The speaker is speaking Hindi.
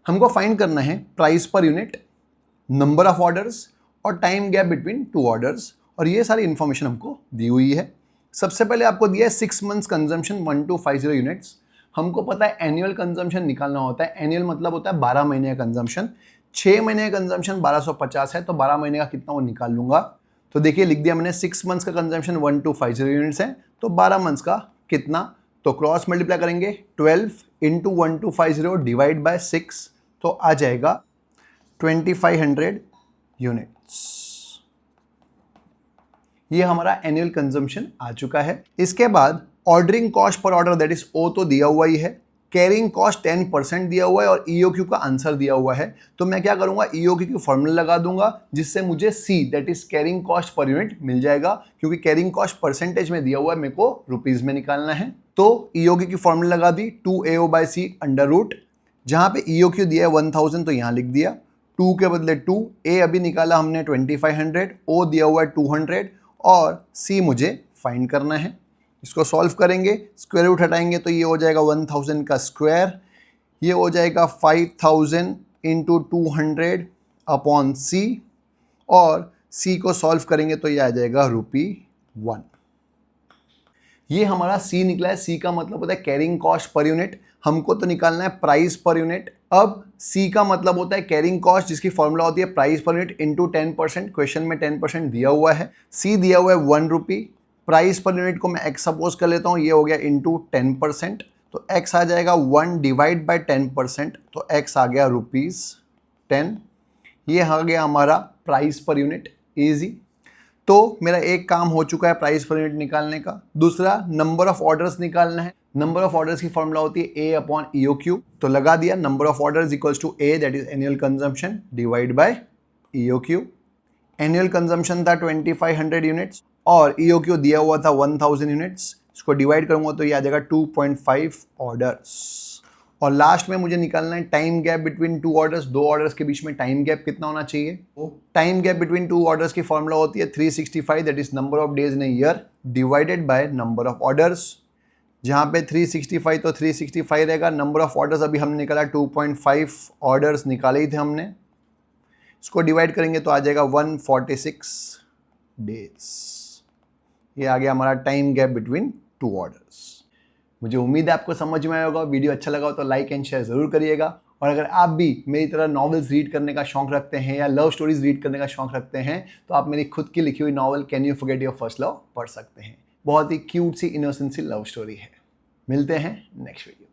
हमको फाइंड करना है price per unit, number of orders और time gap between two orders, और ये सारी इंफॉर्मेशन हमको दी हुई है। सबसे पहले आपको दिया है 6 मंथ्स कंजम्पशन 1250 यूनिट्स। हमको पता है एनुअल कंजम्पशन निकालना होता है। एनुअल मतलब होता है 12 महीने का कंजम्पशन। 6 महीने का कंजम्पशन 1250 है, तो 12 महीने का कितना वो निकाल लूंगा। तो देखिए लिख दिया मैंने, 6 मंथ्स का कंजम्पशन 1250 यूनिट्स है, तो 12 मंथ्स का कितना, तो क्रॉस मल्टीप्लाई करेंगे 12 इंटू 1250 डिवाइड बाय 6, तो आ जाएगा 2500 यूनिट्स। ये हमारा एनुअल कंजम्पशन आ चुका है। इसके बाद ordering cost per order that is O तो दिया हुआ ही है, कैरिंग कॉस्ट 10% दिया हुआ है और ईओक्यू का आंसर दिया हुआ है। तो मैं क्या करूंगा, ईओक्यू की फॉर्मूला लगा दूंगा जिससे मुझे C that is carrying cost per unit मिल जाएगा, क्योंकि कैरिंग कॉस्ट परसेंटेज में दिया हुआ है, मेरे को रुपीज में निकालना है। तो ईओक्यू की फॉर्मूला लगा दी 2AO/C अंडर रूट, जहां पे ईओक्यू दिया है 1000 तो यहां लिख दिया, 2 के बदले 2, ए अभी निकाला हमने 2500, ओ दिया हुआ है 200 और सी मुझे फाइंड करना है। इसको सॉल्व करेंगे, स्क्वायर रूट हटाएंगे तो ये हो जाएगा 1000 का स्क्वायर, ये हो जाएगा 5000 इंटू 200 अपॉन सी, और सी को सॉल्व करेंगे तो ये आ जाएगा ₹1। ये हमारा सी निकला है। सी का मतलब होता है कैरिंग कॉस्ट पर यूनिट, हमको तो निकालना है प्राइस पर यूनिट। अब सी का मतलब होता है कैरिंग कॉस्ट, जिसकी फॉर्मूला होती है price per unit into 10%। Question में 10% दिया हुआ है। सी दिया हुआ है 1 रुपी, प्राइस पर यूनिट को मैं एक्स सपोज कर लेता हूँ, ये हो गया इंटू 10%, तो एक्स आ जाएगा 1 डिवाइड बाई 10%, तो एक्स आ गया ₹10। ये आ गया हमारा प्राइस पर यूनिट, इजी। तो मेरा एक काम हो चुका है प्राइस पर यूनिट निकालने का। दूसरा नंबर ऑफ ऑर्डर्स निकालना है। नंबर ऑफ ऑर्डर्स की फॉर्मूला होती है ए अपॉन ईओक्यू, तो लगा दिया number of orders equals to A that is annual consumption divide by EOQ. Annual consumption था 2500 यूनिट्स और ईओक्यू दिया हुआ था 1000 यूनिट्स। इसको डिवाइड करूंगा तो ये आ जाएगा 2.5 ऑर्डर्स। और लास्ट में मुझे निकालना है time gap between two orders. दो ऑर्डर्स के बीच में टाइम गैप कितना होना चाहिए। Time gap between two orders की फॉर्मूला होती है 365 that is number of days in a year divided by number of orders. जहाँ पे 365 तो 365 रहेगा। नंबर ऑफ ऑर्डर्स अभी हमने निकाला 2.5 ऑर्डर्स निकाले ही थे हमने। इसको डिवाइड करेंगे तो आ जाएगा 146 डेज। ये आ गया हमारा time gap between two orders. मुझे उम्मीद है आपको समझ में आया होगा। वीडियो अच्छा लगा हो तो लाइक एंड शेयर जरूर करिएगा। और अगर आप भी मेरी तरह नॉवेल्स रीड करने का शौक रखते हैं या लव स्टोरीज रीड करने का शौक रखते हैं तो आप मेरी खुद की लिखी हुई novel can you forget your first love पढ़ सकते हैं। बहुत ही क्यूट सी इनोसेंट सी लव स्टोरी है। मिलते हैं नेक्स्ट वीडियो।